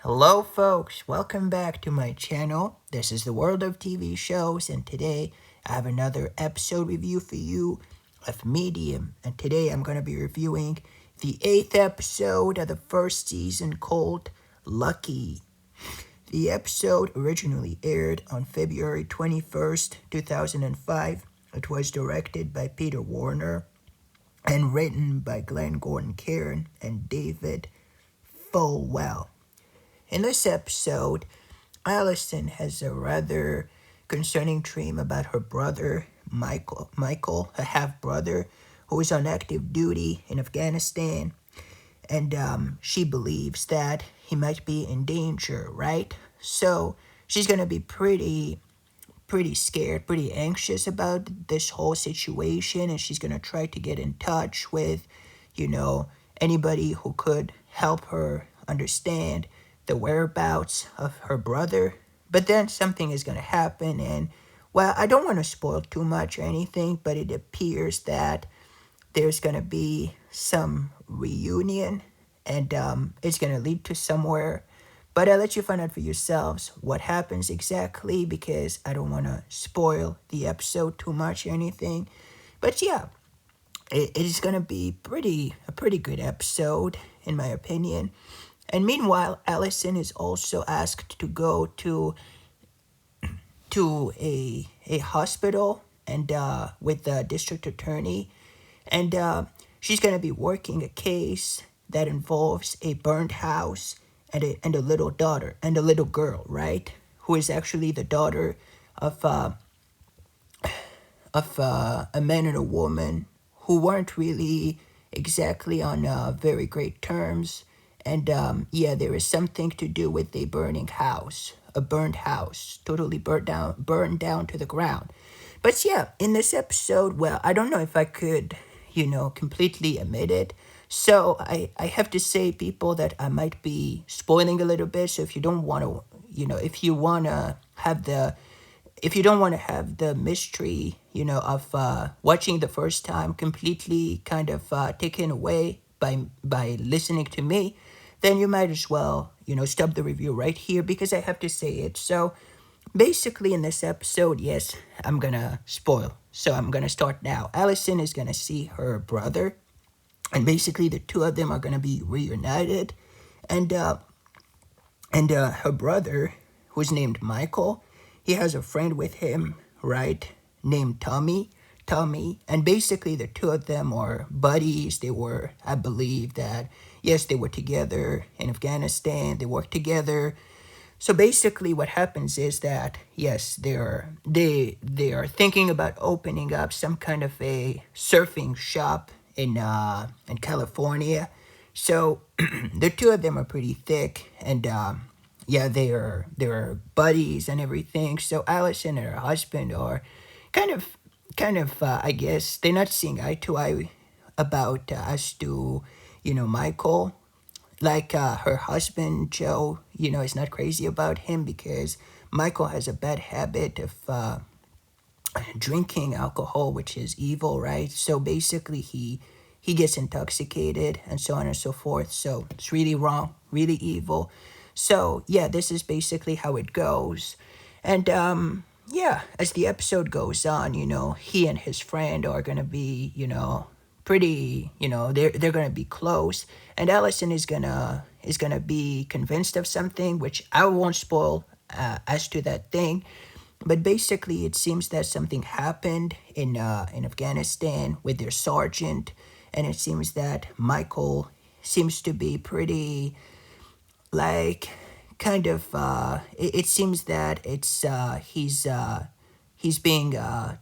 Hello, folks. Welcome back to my channel. This is the world of TV shows, and today I have another episode review for you of Medium. And today I'm going to be reviewing the 8th episode of the first season called Lucky. The episode originally aired on February 21st, 2005. It was directed by Peter Warner and written by Glenn Gordon Cairn and David Folwell. In this episode, Allison has a rather concerning dream about her brother, Michael, a half brother, who is on active duty in Afghanistan. And she believes that he might be in danger, right? So she's going to be pretty scared, pretty anxious about this whole situation. And she's going to try to get in touch with, you know, anybody who could help her understand the whereabouts of her brother. But then something is going to happen, and well, I don't want to spoil too much or anything, but it appears that there's going to be some reunion, and it's going to lead to somewhere. But I'll let you find out for yourselves what happens exactly, because I don't want to spoil the episode too much or anything. But yeah, it is going to be a pretty good episode, in my opinion. And meanwhile, Allison is also asked to go to a hospital and with the district attorney, and she's gonna be working a case that involves a burned house and a little daughter and a little girl, right? Who is actually the daughter of a man and a woman who weren't really exactly on very great terms. And yeah, there is something to do with a burning house, a burned house, totally burned down to the ground. But yeah, in this episode, well, I don't know if I could, completely admit it. So I have to say, people, that I might be spoiling a little bit. So if you don't want to, if you don't want to have the mystery, of watching the first time completely kind of taken away by listening to me, then you might as well, stop the review right here, because I have to say it. So basically, in this episode, yes, I'm gonna spoil. So I'm gonna start now. Allison is gonna see her brother, and basically the two of them are gonna be reunited, and her brother, who's named Michael, he has a friend with him, right, named Tommy, and basically the two of them are buddies. They were, I believe that, yes, they were together in Afghanistan. They worked together. So basically, what happens is that, yes, they are thinking about opening up some kind of a surfing shop in California. So the two of them are pretty thick, and yeah, they are buddies and everything. So Allison and her husband are kind of I guess they're not seeing eye to eye about as to Michael. Like her husband Joe, is not crazy about him, because Michael has a bad habit of drinking alcohol, which is evil, right? So basically, he gets intoxicated and so on and so forth. So it's really wrong, really evil. So yeah, this is basically how it goes. And yeah, as the episode goes on, he and his friend are gonna be, pretty, they're gonna be close. And Allison is gonna be convinced of something, which I won't spoil as to that thing. But basically, it seems that something happened in Afghanistan with their sergeant, and it seems that Michael seems to be pretty, like, kind of. It seems that he's being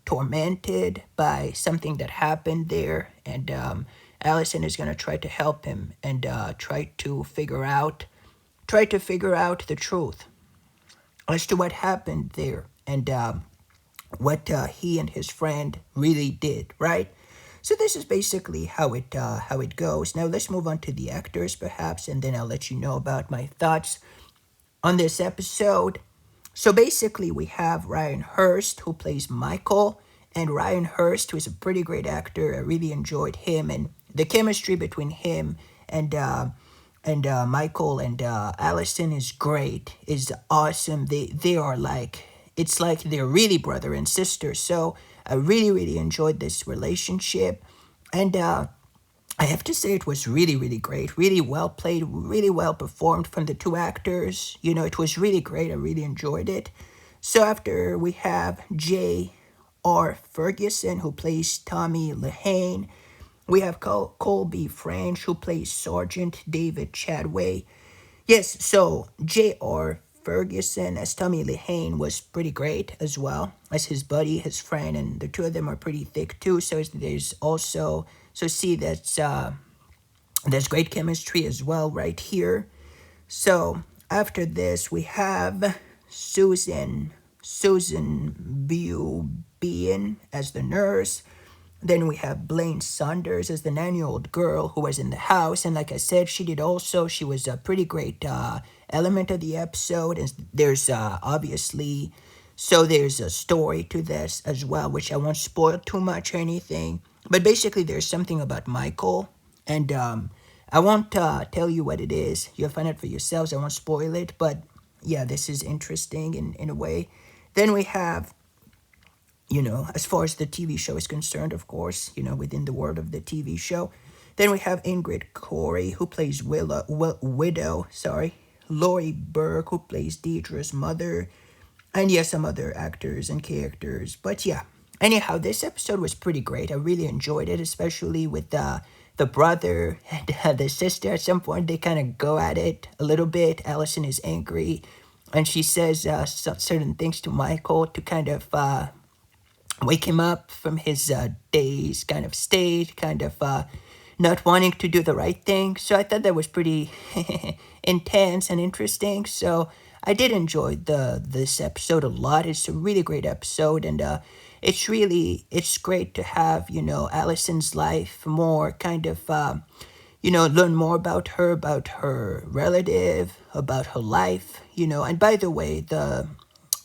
tormented by something that happened there, and Allison is gonna try to help him and try to figure out the truth as to what happened there, and what he and his friend really did, right? So this is basically how it goes. Now let's move on to the actors, perhaps, and then I'll let you know about my thoughts on this episode. So basically, we have Ryan Hurst, who plays Michael, and Ryan Hurst, who is a pretty great actor. I really enjoyed him, and the chemistry between him and And Michael and Allison is great, is awesome. They are like, it's like they're really brother and sister. So I really enjoyed this relationship, and I have to say it was really great, really well played, really well performed from the two actors. You know, it was really great. I really enjoyed it. So after we have J.R. Ferguson, who plays Tommy Lehane. We have Colby French, who plays Sergeant David Chadway. Yes, so J.R. Ferguson as Tommy Lehane was pretty great as well as his buddy, his friend, and the two of them are pretty thick too. So there's also, so see that's there's great chemistry as well right here. So after this we have Susan Bubian as the nurse. Then we have Blaine Saunders as the 9-year-old girl who was in the house. And like I said, she was a pretty great element of the episode. And there's obviously, so there's a story to this as well, which I won't spoil too much or anything. But basically, there's something about Michael. And I won't tell you what it is. You'll find out for yourselves. I won't spoil it. But yeah, this is interesting in a way. Then we have, as far as the TV show is concerned, of course, within the world of the TV show. Then we have Ingrid Corey, who plays Widow, Laurie Burke, who plays Deidre's mother, and yes, some other actors and characters. But yeah, anyhow, this episode was pretty great. I really enjoyed it, especially with the brother and the sister. At some point, they kind of go at it a little bit. Allison is angry, and she says certain things to Michael to kind of wake him up from his days kind of state, kind of not wanting to do the right thing. So I thought that was pretty intense and interesting. So I did enjoy this episode a lot. It's a really great episode, and it's great to have Allison's life more kind of learn more about her relative, about her life. And by the way,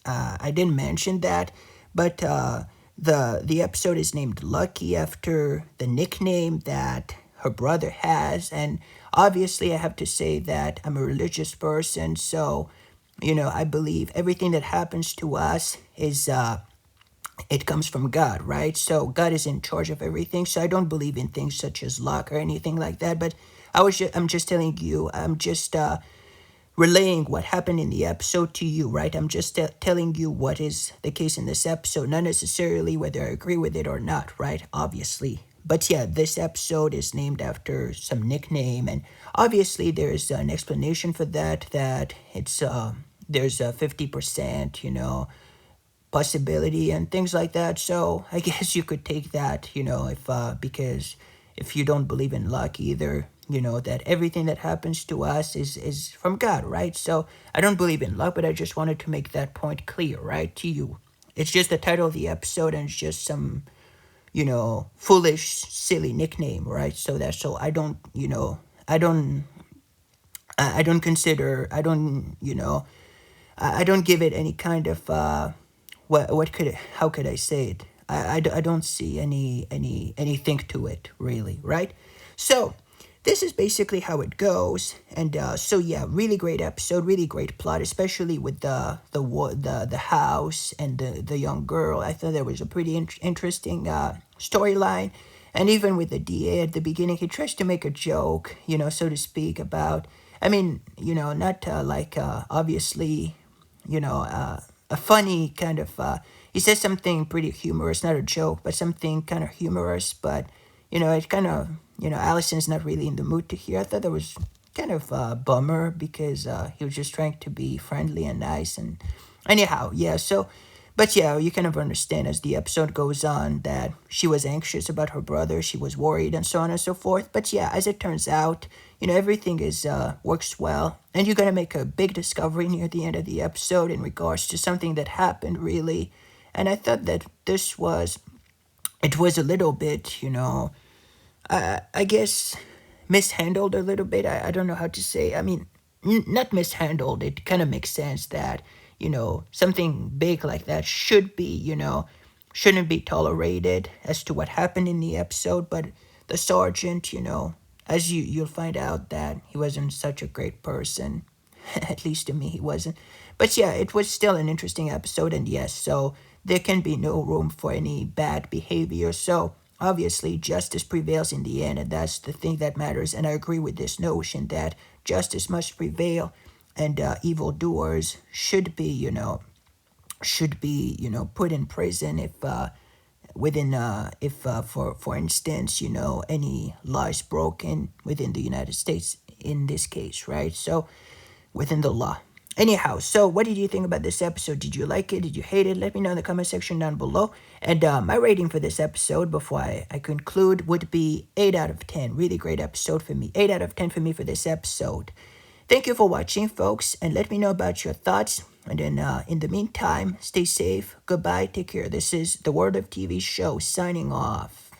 I didn't mention that, but the episode is named Lucky after the nickname that her brother has. And obviously I have to say that I'm a religious person, so I believe everything that happens to us is it comes from God, right? So God is in charge of everything. So I don't believe in things such as luck or anything like that, but I'm just telling you, I'm just relaying what happened in the episode to you, right? I'm just telling you what is the case in this episode, not necessarily whether I agree with it or not, right? Obviously. But yeah, this episode is named after some nickname, and obviously there's an explanation for that it's there's a 50%, possibility and things like that. So I guess you could take that, if because if you don't believe in luck either, that everything that happens to us is from God, right? So I don't believe in luck, but I just wanted to make that point clear, right, to you. It's just the title of the episode, and it's just some, foolish, silly nickname, right? So I don't, I don't consider, I don't give it any kind of, how could I say it? I don't see anything to it, really, right? So this is basically how it goes. And so yeah, really great episode, really great plot, especially with the house and the young girl. I thought there was a pretty interesting storyline. And even with the DA at the beginning, he tries to make a joke, so to speak, about, I mean, not obviously, a funny kind of, he says something pretty humorous, not a joke, but something kind of humorous, but, it kind of, Allison's not really in the mood to hear. I thought that was kind of a bummer because he was just trying to be friendly and nice. And anyhow, yeah, so, but yeah, you kind of understand as the episode goes on that she was anxious about her brother, she was worried, and so on and so forth. But yeah, as it turns out, everything is works well, and you're gonna make a big discovery near the end of the episode in regards to something that happened, really. And I thought that it was a little bit, I guess mishandled a little bit. I don't know how to say. I mean, not mishandled. It kind of makes sense that, something big like that shouldn't be tolerated as to what happened in the episode. But the sergeant, as you'll find out that he wasn't such a great person. At least to me, he wasn't. But yeah, it was still an interesting episode, and yes, so there can be no room for any bad behavior. So obviously, justice prevails in the end, and that's the thing that matters. And I agree with this notion that justice must prevail, and evildoers should be put in prison if within if for instance any laws broken within the United States in this case, right? So within the law. Anyhow, so what did you think about this episode? Did you like it? Did you hate it? Let me know in the comment section down below. And my rating for this episode before I conclude would be 8 out of 10. Really great episode for me. 8 out of 10 for me for this episode. Thank you for watching, folks, and let me know about your thoughts. And then in the meantime, stay safe. Goodbye. Take care. This is the World of TV show signing off.